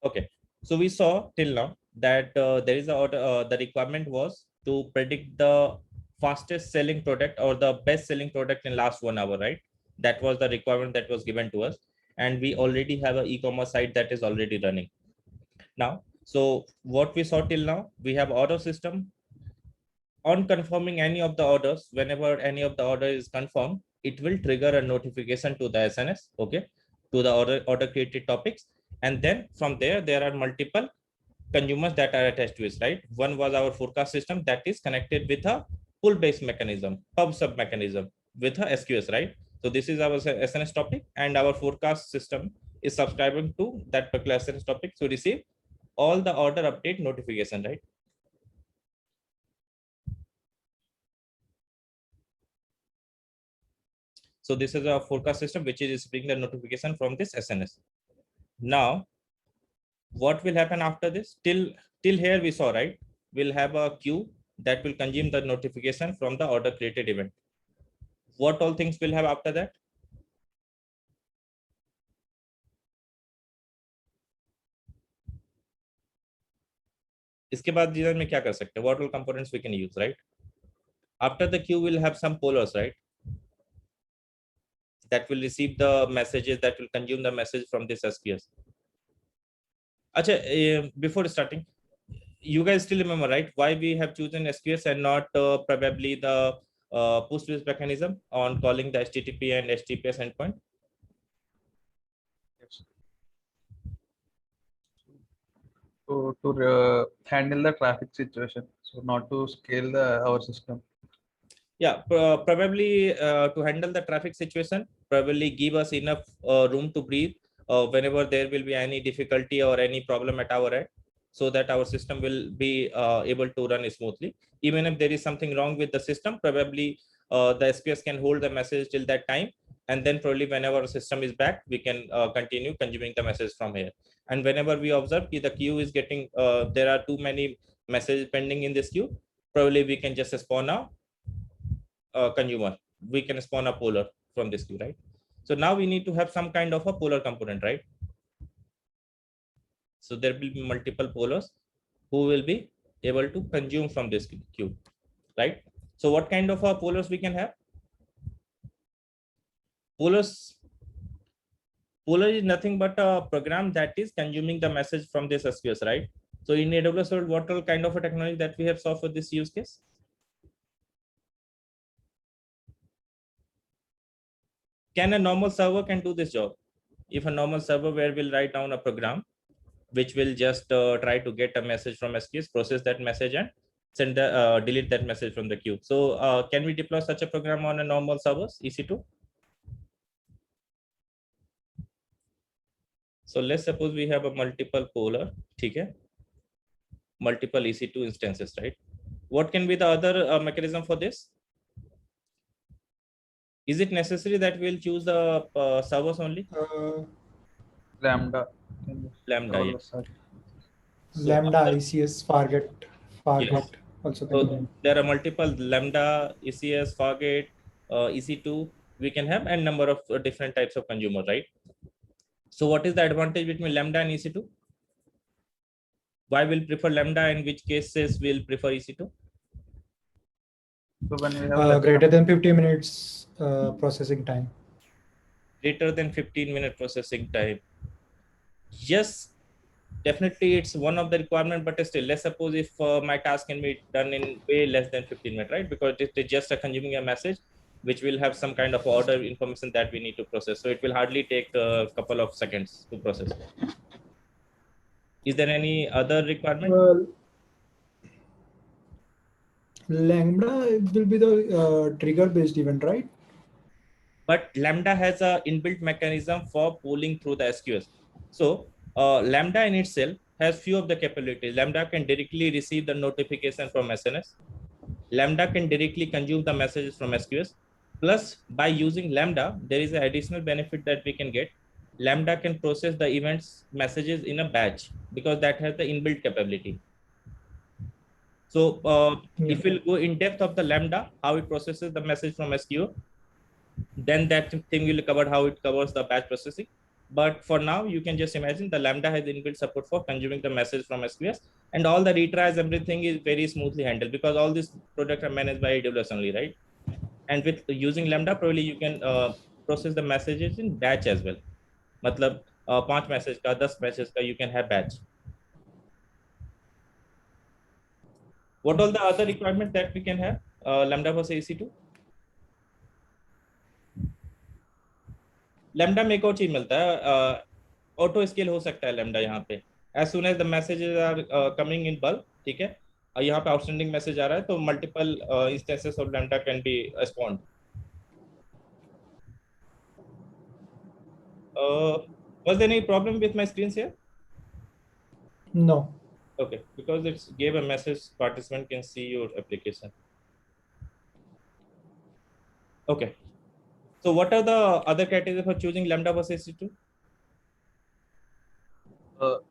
Okay, so we saw till now that there is a order. The requirement was to predict the fastest selling product or the best selling product in last 1 hour, right? That was the requirement that was given to us, and we already have an e-commerce site that is already running now. So what we saw till now, we have order system. On confirming any of the orders, whenever any of the order is confirmed, it will trigger a notification to the SNS, okay, to the order created topics. And then from there are multiple consumers that are attached to it, right? One was our forecast system that is connected with a pull-based mechanism, pub sub mechanism with a SQS, right? So this is our SNS topic, and our forecast system is subscribing to that particular SNS topic to receive all the order update notification, right? So this is a forecast system which is bringing the notification from this SNS. Now, what will happen after this? Till here we saw, right? We'll have a queue that will consume the notification from the order created event. What all things will have after that? इसके बाद design में क्या कर सकते हैं? What all components we can use, right? After the queue, we'll have some pollers, right? That will receive the messages, that will consume the message from this SQS. Acha, before starting, you guys still remember, right? Why we have chosen SQS and not probably the push-based mechanism on calling the HTTP and HTTPS endpoint? Yes. So to handle the traffic situation, so not to scale our system. Yeah, probably to handle the traffic situation, probably give us enough room to breathe whenever there will be any difficulty or any problem at our end, so that our system will be able to run smoothly. Even if there is something wrong with the system, probably the SQS can hold the message till that time, and then probably whenever our system is back, we can continue consuming the message from here. And whenever we observe the queue is getting, there are too many messages pending in this queue, probably we can just spawn a consumer. We can spawn a poller from this queue, right? So now we need to have some kind of a poller component, right? So there will be multiple pollers who will be able to consume from this queue, right? So what kind of pollers we can have? Poller is nothing but a program that is consuming the message from this SQS, right? So in AWS world, what all kind of a technology that we have solved for this use case? Can a normal server can do this job? If a normal server where will write down a program which will just try to get a message from SQS, process that message, and send the delete that message from the queue. So can we deploy such a program on a normal servers, EC2? So let's suppose we have a multiple poller, okay? Multiple EC2 instances, right? What can be the other mechanism for this? Is it necessary that we'll choose the servers only? Lambda. Lambda, yes. Lambda, ECS, Fargate Yes. also. So there are multiple Lambda, ECS, Fargate, EC2 we can have, and number of different types of consumer, right? So what is the advantage between Lambda and EC2? Why we'll prefer Lambda, and which cases we'll prefer EC2? So when we have greater than 50 minutes processing time. Greater than 15-minute processing time. Yes, definitely it's one of the requirement, but still, let's suppose if my task can be done in way less than 15 minutes, right? Because it is just consuming a message which will have some kind of order information that we need to process. So it will hardly take a couple of seconds to process. Is there any other requirement? Well, Lambda will be the trigger-based event, right? But Lambda has a inbuilt mechanism for pulling through the SQS. So Lambda in itself has few of the capabilities. Lambda can directly receive the notification from SNS. Lambda can directly consume the messages from SQS. Plus, by using Lambda, there is an additional benefit that we can get. Lambda can process the events messages in a batch because that has the inbuilt capability. So if we'll go in depth of the Lambda, how it processes the message from SQL, then that thing will cover how it covers the batch processing. But for now, you can just imagine the Lambda has inbuilt support for consuming the message from SQS, and all the retries, everything is very smoothly handled because all these products are managed by AWS only, right? And with using Lambda, probably you can process the messages in batch as well. मतलब 5 message का 10 message का you can have batch. What all the other requirements that we can have Lambda for EC2? Lambda में एक और चीज मिलता है, auto scale हो सकता है Lambda यहाँ पे. As soon as the messages are coming in bulk, ठीक है, यहाँ पे आउटस्टैंडिंग मैसेज आ रहा है तो multiple instances of Lambda can be spawned. Was there any problem with my screens here? No. Okay, because it gave a message participant can see your application. Okay. So what are the other criteria for choosing Lambda versus EC2?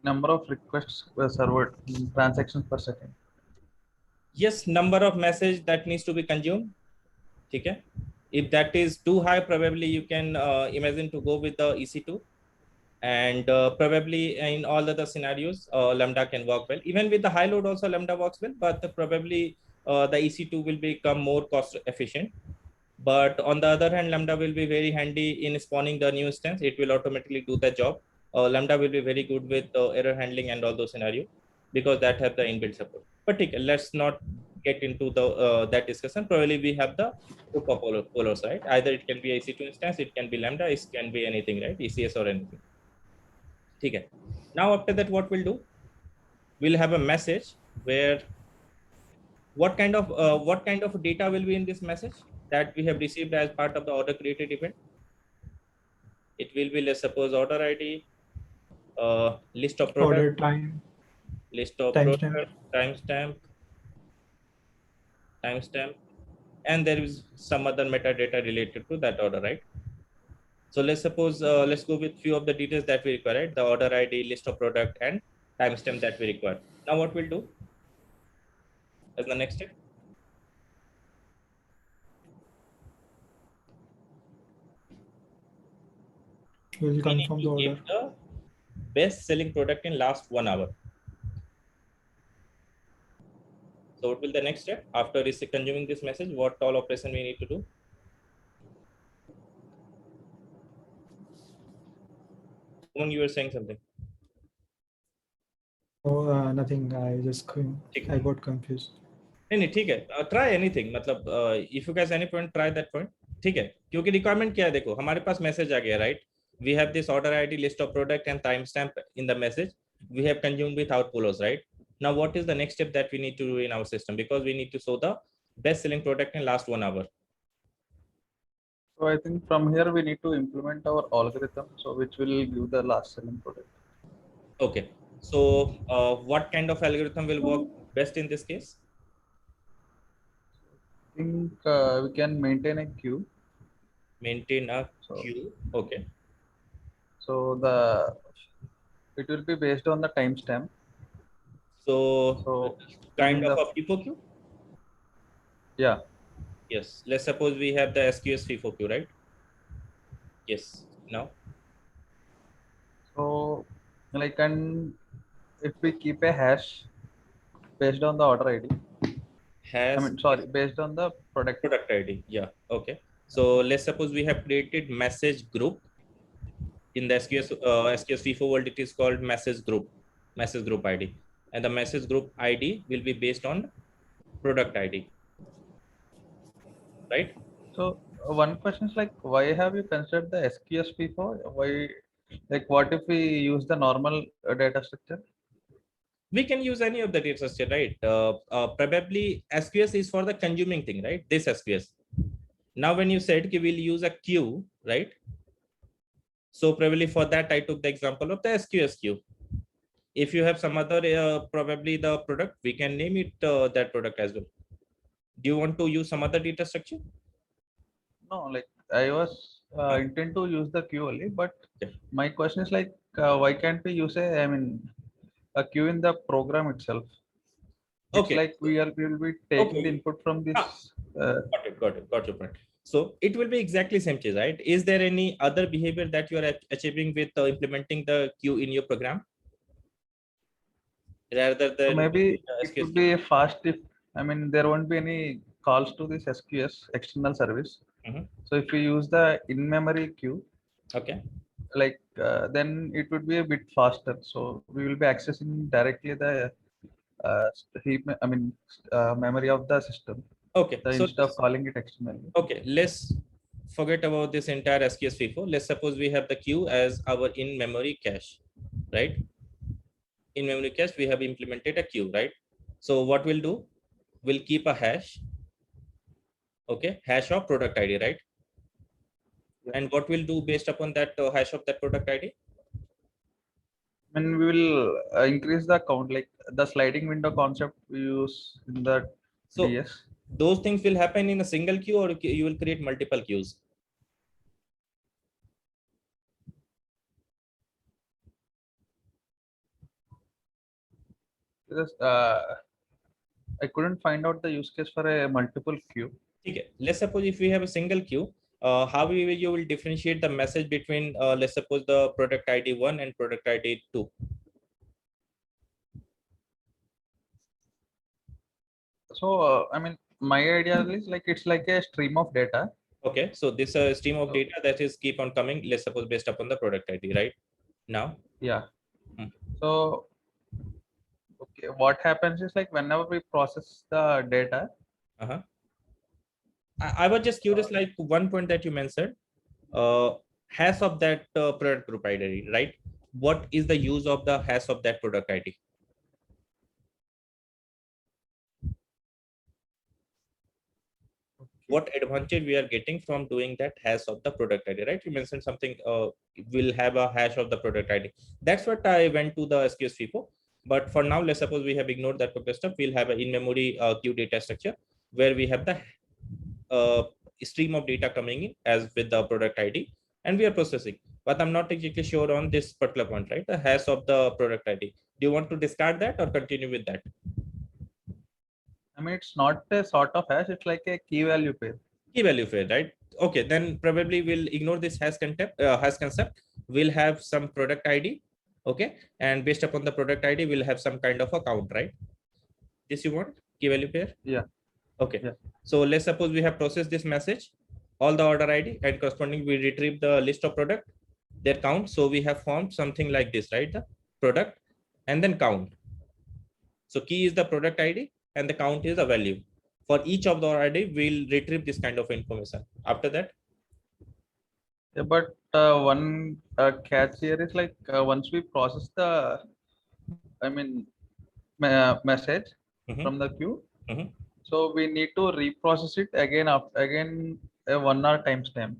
Number of requests served, transactions per second. Yes, number of message that needs to be consumed. Okay. If that is too high, probably you can imagine to go with the EC2. And probably in all other scenarios, Lambda can work well. Even with the high load also Lambda works well, but probably the EC2 will become more cost efficient. But on the other hand, Lambda will be very handy in spawning the new instance. It will automatically do the job. Lambda will be very good with error handling and all those scenarios because that have the inbuilt support. But let's not get into the that discussion. Probably we have the two polars, right? Either it can be a EC2 instance, it can be Lambda, it can be anything, right? ECS or anything. Okay. Now after that, what we'll do? We'll have a message where what kind of data will be in this message that we have received as part of the order created event. It will be, let's suppose, order ID, list of product, Order time, list of timestamp, timestamp, and there is some other metadata related to that order, right? So let's suppose, let's go with few of the details that we require, right? The order ID, list of product, and timestamp that we require. Now what we'll do as the next step? we'll confirm the order. Give the best selling product in last 1 hour. So what will the next step after consuming this message? What all operation we need to do? You were saying something. Oh, nothing. I got confused. नहीं ठीक है, try anything. मतलब if you guys any point, try that point. ठीक है, क्योंकि requirement क्या है, देखो हमारे पास message आ गया, right? We have this order ID, list of product, and timestamp in the message. We have consumed without polos, right? Now, what is the next step that we need to do in our system? Because we need to show the best selling product in last 1 hour. So I think from here we need to implement our algorithm, so which will give the last selling product. Okay. So what kind of algorithm will work best in this case? I think we can maintain a queue. Maintain a queue. Okay. So it will be based on the timestamp. So kind of a FIFO queue? Yeah. Yes. Let's suppose we have the SQS FIFO queue, right? Yes. Now. So like, and if we keep a hash based on the order ID. Based on the product ID. Yeah. Okay. So let's suppose we have created message group in the SQS FIFO world. It is called message group ID, and the message group ID will be based on product ID, right? So one question is like, why have you considered the SQS FIFO? Why, like, what if we use the normal data structure? We can use any of the data structure, right? Probably SQS is for the consuming thing, right? This SQS. Now, when you said we'll use a queue, right? So probably for that, I took the example of the SQS queue. If you have some other, probably the product, we can name it that product as well. Do you want to use some other data structure? No, like I was intent to use the queue only, but my question is like, why can't we use a queue in the program itself? It's Okay. like we will be taking the input from this. Got your point. So it will be exactly same thing, right? Is there any other behavior that you are achieving with implementing the queue in your program rather So than maybe it SQS would queue? be fast if, I mean, there won't be any calls to this SQS external service. Mhm. So if we use the in-memory queue, Okay. like then it would be a bit faster. So we will be accessing directly the I mean, memory of the system Okay. So instead of calling it externally. okay, let's forget about this entire SQS FIFO. Let's suppose we have the queue as our in-memory cache, right? In memory cache, we have implemented a queue, right? So what we'll do, we'll keep a hash, okay, hash of product ID, right? Yeah. And what we'll do based upon that hash of that product ID? And we will increase the count, like the sliding window concept we use in the So DS. those things will happen in a single queue, or you will create multiple queues? Because I couldn't find out the use case for a multiple queue. Okay. Let's suppose if we have a single queue, how you will differentiate the message between, let's suppose the product ID 1 and product ID 2? So I mean, my idea is like it's like a stream of data. Okay, so this stream of So, data that is keep on coming, let's suppose based upon the product ID, right? Now, yeah. Hmm. So okay, what happens is like whenever we process the data, uh-huh. I was just curious, like one point that you mentioned, hash of that product group ID, right? What is the use of the hash of that product ID? What advantage we are getting from doing that hash of the product ID, right? You mentioned something, will have a hash of the product ID. That's what I went to the SQS FIFO. But for now, let's suppose we have ignored that particular stuff. We'll have an in-memory queue data structure where we have the stream of data coming in as with the product ID, and we are processing. But I'm not exactly sure on this particular point, right? The hash of the product ID. Do you want to discard that or continue with that? I mean, it's not a sort of hash, it's like a key value pair. Key value pair, right? Okay, then probably we'll ignore this hash concept. We'll have some product ID, okay, and based upon the product ID, we'll have some kind of a count, right? This you want key value pair? Yeah. Okay. Yeah. So let's suppose we have processed this message, all the order ID, and corresponding we retrieve the list of product, their count. So we have formed something like this, right? The product and then count. So key is the product ID and the count is the value. For each of the ID, we'll retrieve this kind of information. After that, Yeah, but one catch here is like once we process the, I mean, message Mhm, from the queue, mhm. so we need to reprocess it again again a 1 hour timestamp.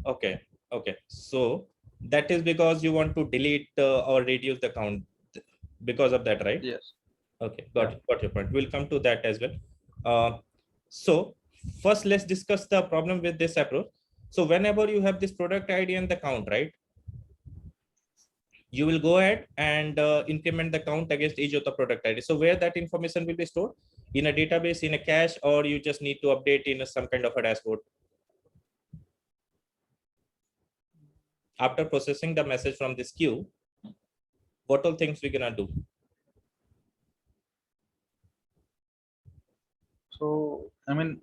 Okay. Okay. So that is because you want to delete or reduce the count because of that, right? Yes. Okay, Yeah. got your point. We'll come to that as well. So first, let's discuss the problem with this approach. So whenever you have this product ID and the count, right, you will go ahead and increment the count against each of the product ID. So where that information will be stored, in a database, in a cache, or you just need to update in some kind of a dashboard. After processing the message from this queue, what all things we're gonna do? So I mean,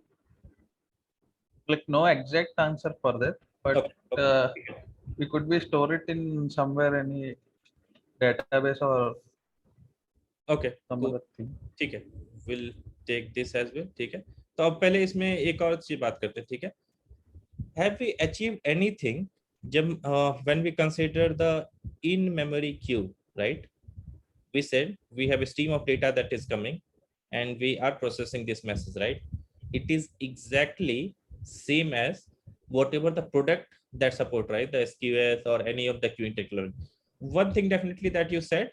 like no exact answer for that, but Okay, okay. we could be store it in somewhere any database or Okay, some cool. other thing. ठीक है, we'll take this as well. ठीक है, तो अब पहले इसमें एक और चीज बात करते हैं, ठीक है? Have we achieved anything जब when we consider the in-memory queue, right? We said we have a stream of data that is coming, and we are processing this message, right? It is exactly same as whatever the product that support, right? The SQS or any of the queuing technology. One thing definitely that you said,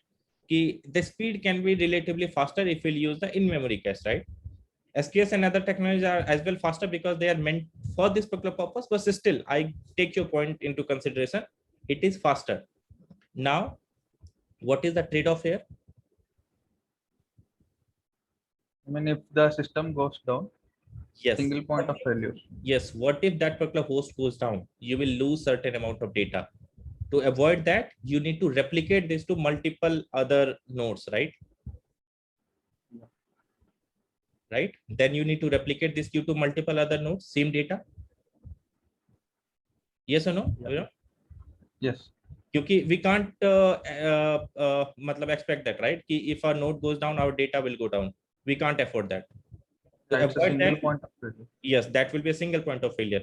the speed can be relatively faster if we'll use the in-memory cache, right? SQS and other technologies are as well faster because they are meant for this particular purpose, but still, I take your point into consideration. It is faster. Now, what is the trade-off here? I mean, if the system goes down, Yes. single point of failure. Yes. What if that particular host goes down? You will lose certain amount of data. To avoid that, you need to replicate this to multiple other nodes, right? Right? Then you need to replicate this queue to multiple other nodes, same data. Yes or no? Yeah. You know? Yes. क्योंकि we can't मतलब expect that, right? कि if our node goes down, our data will go down. We can't afford that. To It's a avoid single that, point of failure. yes, that will be a single point of failure.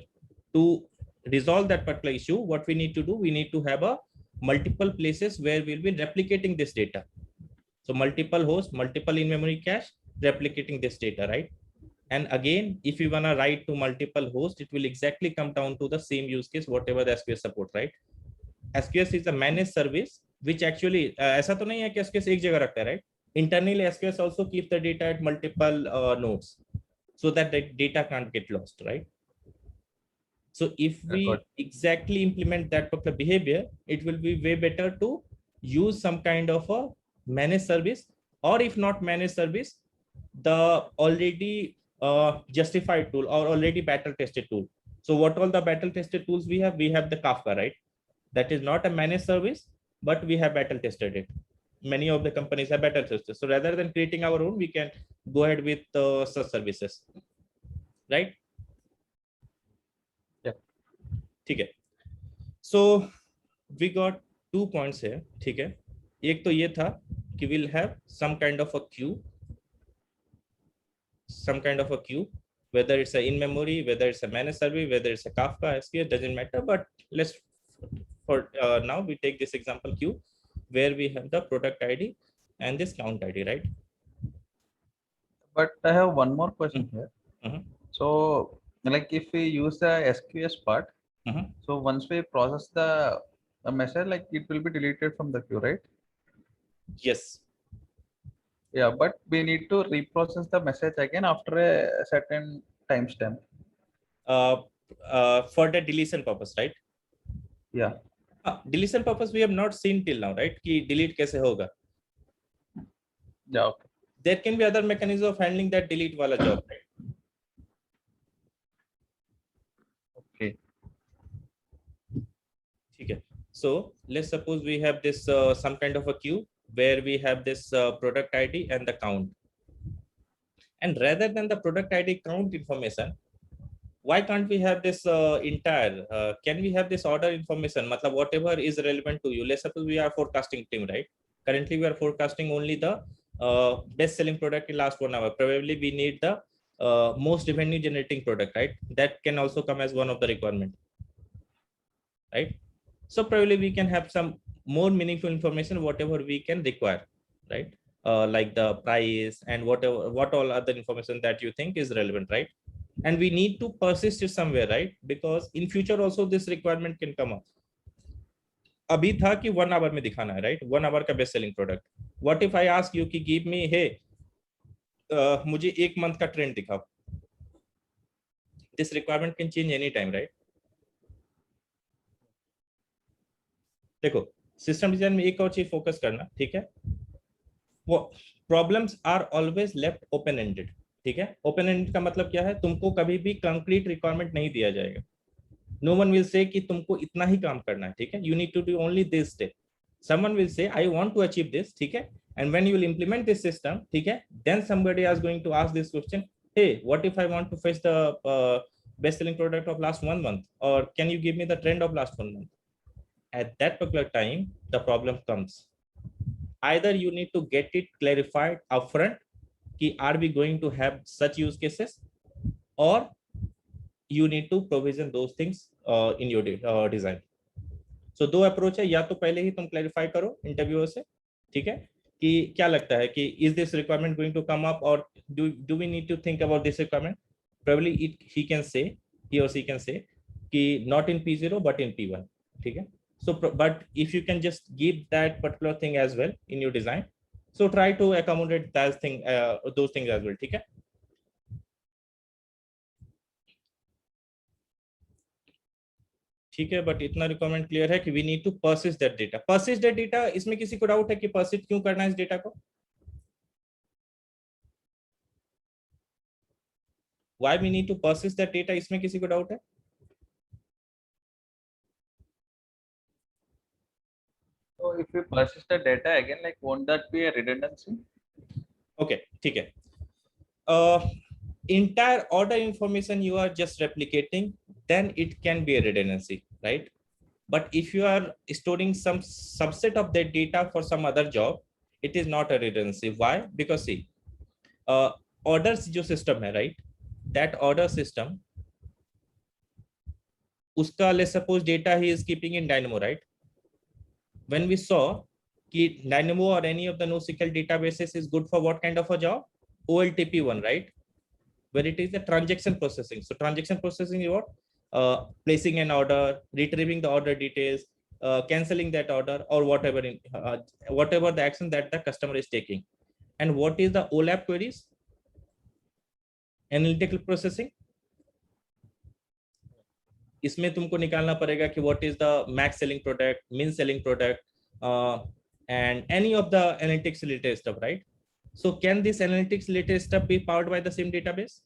To resolve that particular issue, what we need to do, we need to have a multiple places where we'll be replicating this data. So multiple hosts, multiple in-memory cache, replicating this data, right? And again, if you wanna write to multiple hosts, it will exactly come down to the same use case, whatever the SQS support, right? SQS is a managed service, which actually ऐसा तो नहीं है कि SQS एक जगह रखता है, right? Internally, SQS also keeps the data at multiple nodes, so that the data can't get lost, right? So if we exactly implement that particular behavior, it will be way better to use some kind of a managed service, or if not managed service, the already justified tool or already battle tested tool. So what all the battle tested tools we have? We have the Kafka, right? That is not a managed service, but we have battle tested it. Many of the companies have battle tested. So rather than creating our own, we can go ahead with such services, right? Yeah. ठीक है. So we got 2 points here. ठीक है. एक तो ये था कि we'll have some kind of a queue, whether it's a in memory, whether it's a managed service, whether it's a Kafka, SQL, doesn't matter. But let's for now we take this example queue where we have the product ID and this count ID, right? But I have one more question here. So, like if we use the SQS part, so once we process the message, like it will be deleted from the queue, right? Yes. Yeah, but we need to reprocess the message again after a certain timestamp. For the deletion purpose, right? Yeah. Deletion purpose we have not seen till now, right? कि delete कैसे होगा? Yeah. Okay. There can be other mechanism of handling that delete wala job, right? Okay. Okay. So let's suppose we have this some kind of a queue where we have this product ID and the count. And rather than the product ID count information, why can't we have this entire, can we have this order information? Matlab whatever is relevant to you. Let's suppose we are forecasting team, right? Currently, we are forecasting only the best selling product in last 1 hour. Probably we need the most revenue generating product, right? That can also come as one of the requirement, right? So probably we can have some more meaningful information, whatever we can require, right? Like the price and what all other information that you think is relevant, right? And we need to persist it somewhere, right? Because in future also this requirement can come up. अभी था कि 1 hour में दिखाना है, right? 1 hour का best selling product. What if I ask you कि give me, hey, मुझे 1 month का trend दिखाओ. This requirement can change any time, right? देखो, सिस्टम डिजाइन में एक और चीज फोकस करना, ठीक है? वो problems are always left open ended, ठीक है? ओपन एंडेड का मतलब क्या है? तुमको कभी भी कंक्रीट रिक्वायरमेंट नहीं दिया जाएगा. नो वन विल से कि तुमको इतना ही काम करना है, ठीक है? You need to do only this step. Someone will say I want to achieve this, ठीक है? And when you will implement this system, ठीक है, then somebody is going to ask this question, hey what if I want to fetch the best selling product of last 1 month, और can you give me the trend of last 1 month? At that particular time, the problem comes. Either you need to get it clarified upfront, ki are we going to have such use cases, or you need to provision those things in your design. So दो approach है, या तो पहले ही तुम clarify करो interviewer से, ठीक है, कि क्या लगता है कि is this requirement going to come up, or do we need to think about this requirement? Probably he or she can say कि not in P0 but in P1, ठीक है? So, but if you can just give that particular thing as well in your design, so try to accommodate that thing, those things as well, ठीक है? ठीक है, but इतना requirement clear है कि we need to persist that data. Persist that data, इसमें किसी को डाउट है कि persist क्यों करना है इस डेटा को? why we need to persist that data, इसमें किसी को doubt है? So if we persist the data again, like won't that be a redundancy? Okay, ठीक है. Entire order information you are just replicating, then it can be a redundancy, right? But if you are storing some subset of that data for some other job, it is not a redundancy. Why? Because see, orders जो system है, right? That order system, उसका let's suppose data he is keeping in Dynamo, right? When we saw कि Dynamo or any of the NoSQL databases is good for what kind of a job? OLTP one, right? Where it is the transaction processing. So transaction processing is what? Placing an order, retrieving the order details, canceling that order, or whatever whatever the action that the customer is taking. And what is the OLAP queries? Analytical processing. इसमें तुमको निकालना पड़ेगा कि what is the max selling product, min selling product, and any of the analytics related stuff, right? So can this analytics related stuff be powered by the same database?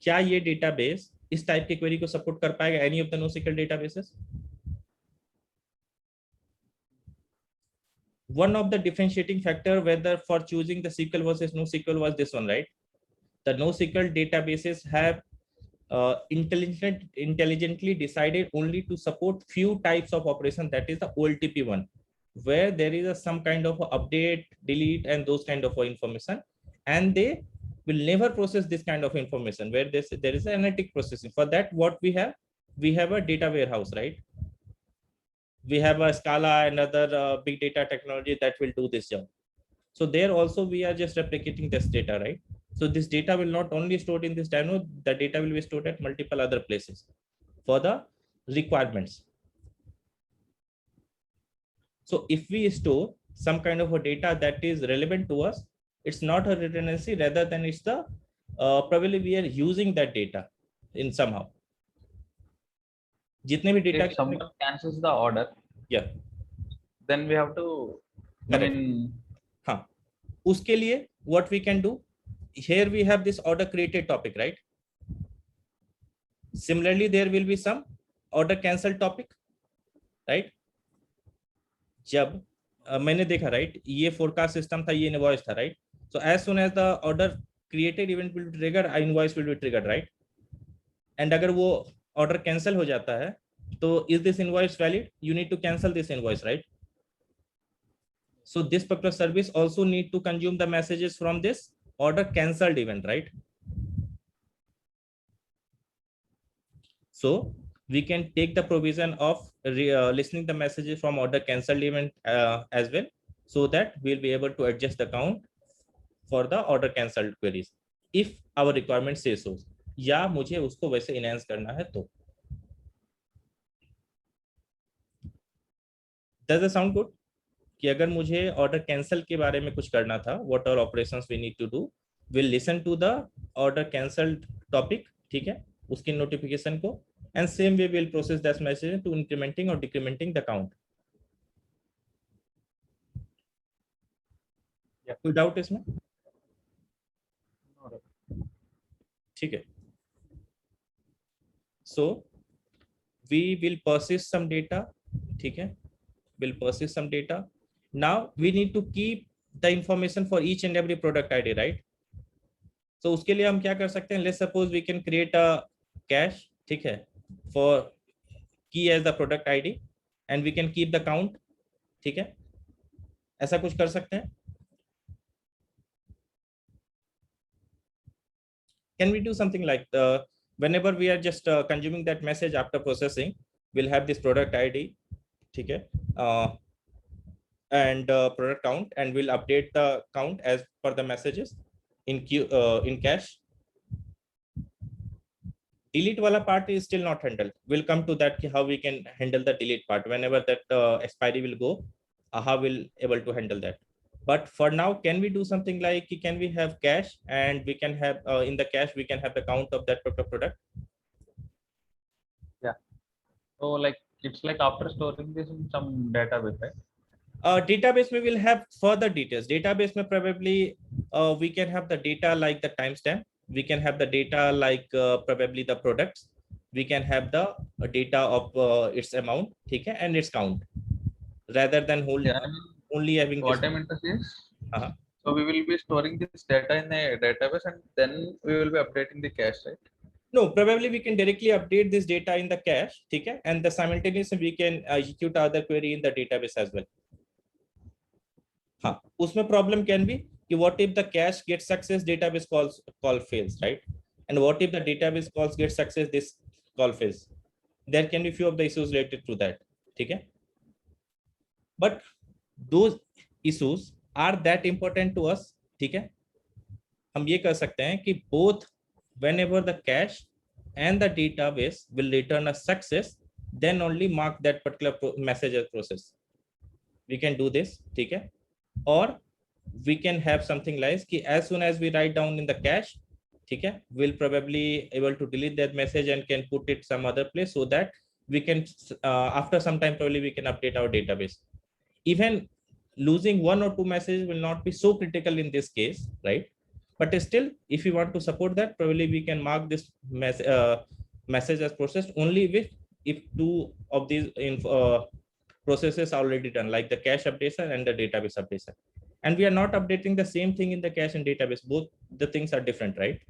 क्या ये database इस type के query को support कर पाएगा any of the NoSQL databases? One of the differentiating factor whether for choosing the SQL versus NoSQL was this one, right? The NoSQL databases have intelligently decided only to support few types of operation, that is the OLTP one, where there is some kind of update, delete, and those kind of information, and they will never process this kind of information where there is analytic processing. For that, what we have a data warehouse, right? We have a Scala and other big data technology that will do this job. So there also we are just replicating this data, right? So this data will not only stored in this Dynamo, the data will be stored at multiple other places for the requirements. So if we store some kind of a data that is relevant to us, it's not a redundancy, rather than it's the probably we are using that data in somehow. जितने भी data, if someone cancels the order, yeah, then we have to, correct. I mean, हाँ, उसके लिए what we can do, here we have this order created topic, right? Similarly, there will be some order cancel topic, right? जब मैंने देखा, right, ये forecast system था, ये invoice था, right? So as soon as the order created event will be triggered, invoice will be triggered, right? And अगर वो order cancel हो जाता है, तो is this invoice valid? You need to cancel this invoice, right? So this particular service also need to consume the messages from this order cancelled event, right? So we can take the provision of listening the messages from order cancelled event as well, so that we'll be able to adjust the count for the order cancelled queries if our requirement says so, या मुझे उसको वैसे enhance करना है तो. Does it sound good? कि अगर मुझे ऑर्डर कैंसिल के बारे में कुछ करना था, what are operations we need to do, will listen to the order cancelled topic, ठीक है, उसकी नोटिफिकेशन को, and same way will process that message to incrementing और डिक्रीमेंटिंग द काउंट. कोई डाउट इसमें? ठीक है. So we will persist some data, ठीक है, will persist some data. Now we need to keep the information for each and every product ID, right? So उसके लिए हम क्या कर सकते हैं? Let's suppose we can create a cache, ठीक है, for key as the product ID, and we can keep the count, ठीक है, ऐसा कुछ कर सकते हैं? Can we do something like whenever we are just consuming that message after processing, we'll have this product ID, ठीक है, and product count, and we'll update the count as per the messages in queue in cache. Delete wala part is still not handled. We'll come to that, how we can handle the delete part whenever that expiry will go. How we'll able to handle that. But for now, can we do something like, can we have cache, and we can have in the cache we can have the count of that product? yeah. So like it's like after storing this in some database, right? Database we will have further details. Database may probably we can have the data like the timestamp, we can have the data like probably the products, we can have the data of its amount, ठीक है, and its count, rather than Yeah, I mean, only having what this. I meant to say is, Uh-huh. so we will be storing this data in a database and then we will be updating the cache, right? No, probably we can directly update this data in the cache, ठीक है, and the simultaneously we can execute other query in the database as well. हाँ, उसमें problem can be कि what if the cache gets success, database call fails, right? And what if the database calls get success, this call fails? There can be few of the issues related to that, ठीक है? But those issues are that important to us, ठीक है? हम ये कर सकते हैं कि both whenever the cache and the database will return a success, then only mark that particular message as process. We can do this, ठीक है? Or we can have something like कि as soon as we write down in the cache, ठीक है, we'll probably able to delete that message and can put it some other place so that we can after some time probably we can update our database. Even losing one or two messages will not be so critical in this case, right? But still, if you want to support that, probably we can mark this message as processed only with if two of these processes are already done, like the cache updater and the database updater. And we are not updating the same thing in the cache and database. Both the things are different, right?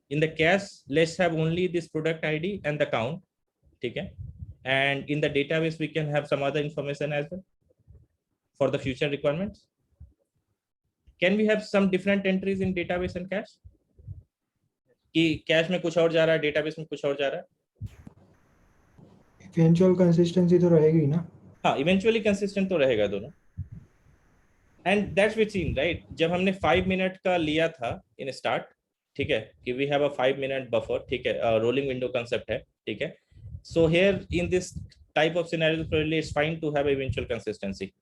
In the cache, let's have only this product ID and the count, okay? And in the database, we can have some other information as well for the future requirements. Can we have some different entries in database and cache? कि cache में कुछ और जा रहा है, database में कुछ और जा रहा है? Eventual consistency तो रहेगी ना? हाँ, eventually consistent तो रहेगा दोनों. And that's we've seen, right? जब हमने 5 minute का लिया था in start, ठीक है, कि we have a 5-minute buffer, ठीक है, rolling window concept है, ठीक है. So here in this type of scenario, probably it's fine to have eventual consistency.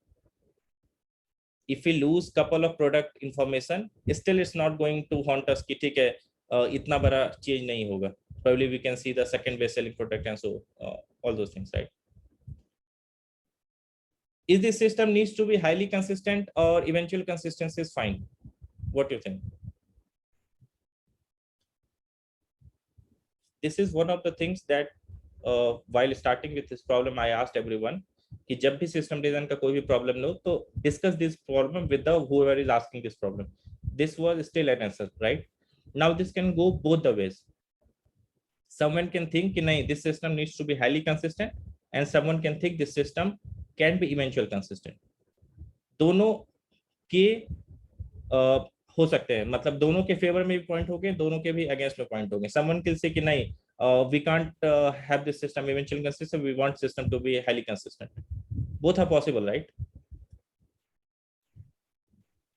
If we lose couple of product information, still it's not going to haunt us कि ठीक है, इतना बड़ा change नहीं होगा. Probably we can see the second best selling product and so all those things, right? Is this system needs to be highly consistent or eventual consistency is fine? What do you think? This is one of the things that while starting with this problem, I asked everyone कि जब भी system design का कोई भी problem लो तो discuss this problem with the whoever is asking this problem. This was still an answer, right? Now this can go both the ways. Someone can think कि नहीं, this system needs to be highly consistent, and someone can think this system can be eventual consistent. दोनों के हो सकते हैं, मतलब दोनों के फेवर में भी पॉइंट हो गए, दोनों के भी अगेंस्ट में पॉइंट हो गए. Someone can say कि नहीं, we can't have this system eventually consistent, we want system to be highly consistent. Both are possible, right?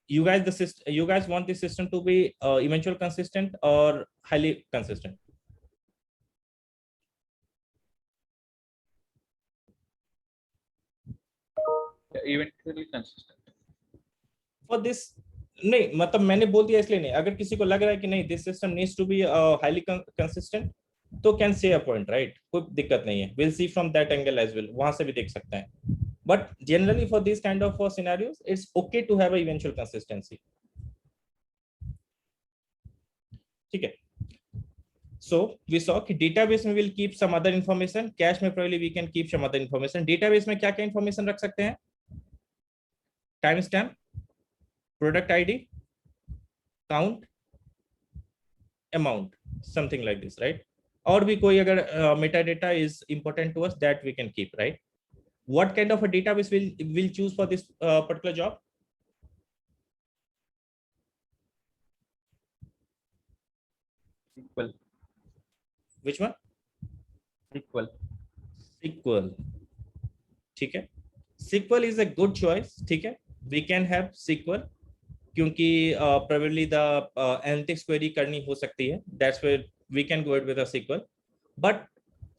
You guys want this system to be eventual consistent or highly consistent? Eventually consistent. For this, नहीं, मतलब मैंने बोल दिया इसलिए नहीं. अगर किसी को लग रहा है कि नहीं, this system needs to be highly consistent, तो can say a point, right? कोई दिक्कत नहीं है. We'll see from that angle as well. वहां से भी देख सकते हैं. But generally for these kind of scenarios, it's okay to have a eventual consistency. ठीक है. So we saw कि database में will keep some other information, cache में probably we can keep some other information. Database में क्या क्या information रख सकते हैं? Timestamp, product ID, count, amount, something like this, right? और भी कोई अगर metadata is important to us, that we can keep, right? What kind of a database will choose for this particular job? SQL. Which one? SQL. SQL. ठीक है. SQL is a good choice. ठीक है. We can have SQL क्योंकि probably the analytics query करनी हो सकती है. That's where we can go ahead with a SQL. But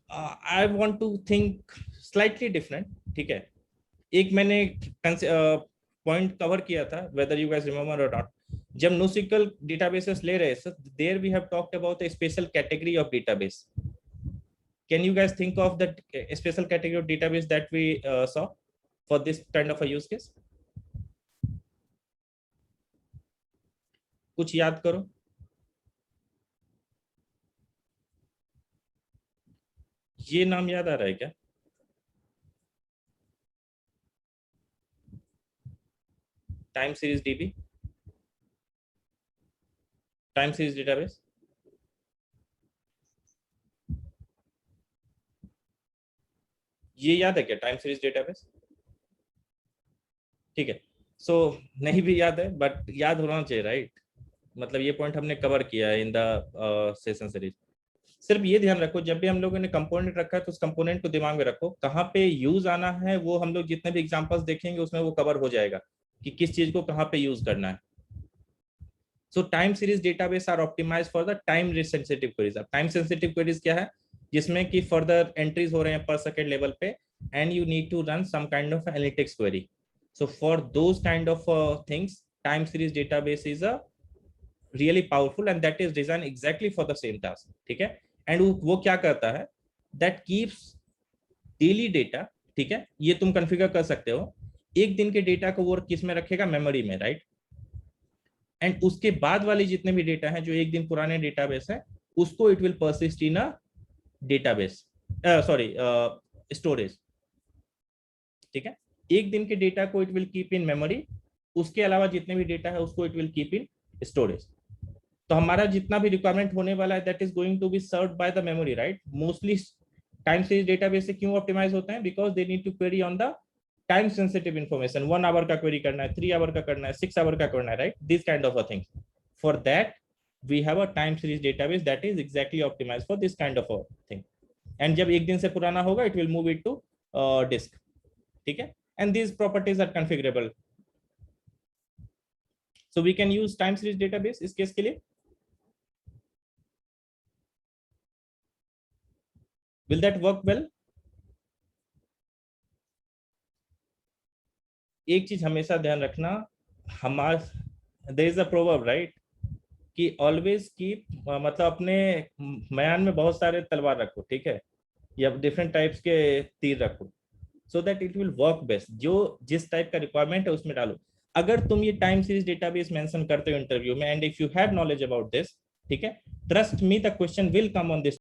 I want to think slightly different. ठीक है. एक मैंने point cover किया था, whether you guys remember or not. जब NoSQL databases ले रहे हैं, there we have talked about a special category of database. Can you guys think of the special category of database that we saw for this kind of a use case? कुछ याद करो. ये नाम याद आ रहा है क्या? Time series dB, time series database. ये याद है क्या टाइम सीरीज डेटाबेस? ठीक है, सो नहीं भी याद है बट याद होना चाहिए, राइट? मतलब ये पॉइंट हमने कवर किया है इन द सेशन सीरीज। सिर्फ ये ध्यान रखो, जब भी हम लोगों ने कंपोनेंट रखा है तो उस कंपोनेंट को दिमाग में रखो, कहाँ पे यूज आना है वो हम लोग जितने भी एग्जांपल्स देखेंगे उसमें वो कवर हो जाएगा कि किस चीज को कहाँ पे यूज करना है। So time series database are optimize for the time sensitive queries. अब टाइम सेंसिटिव क्वेरीज क्या है? जिसमें कि फर्दर एंट्रीज हो रहे हैं पर सेकेंड लेवल पे and you need to run some kind of analytics query. So for those kind of things, time series database is a really powerful and that is designed exactly for the same task. ठीक है, and वो क्या करता है? That keeps daily data, ठीक है, ये तुम कॉन्फ़िगर कर सकते हो। एक दिन के डेटा को वो किस में रखेगा? मेमोरी में, राइट? एंड उसके बाद वाले जितने भी डेटा हैं जो एक दिन पुराने डेटाबेस है उसको it will persist in a database, sorry storage. ठीक है, एक दिन के डेटा को it will keep in memory, उसके अलावा जितने भी डेटा है उसको it will keep in storage. तो हमारा जितना भी रिक्वायरमेंट होने वाला है that is going to be served by the memory, right? Mostly time series database से क्यों ऑप्टिमाइज होते हैं? Because they need to query on the time sensitive information. 1 our का क्वेरी करना है, 3 आवर का करना है, 6 आवर का करना है, right? This kind of a thing. For that we have a time series database that is exactly optimize for this kind of a thing. And जब एक दिन से पुराना होगा it will move it to disk. ठीक है, and these properties are configurable, so we can use time series database इस case के लिए। will that work well? एक चीज हमेशा ध्यान रखना, हमारा there is a proverb, right, कि always keep मतलब अपने म्यान में बहुत सारे तलवार रखो, ठीक है, या डिफरेंट टाइप्स के तीर रखो, so that it will work best। जो जिस टाइप का रिक्वायरमेंट है उसमें डालो। अगर तुम ये टाइम सीरीज डेटाबेस मेंशन करते हो इंटरव्यू में and if you have knowledge about this, ठीक है, trust me the question will come on this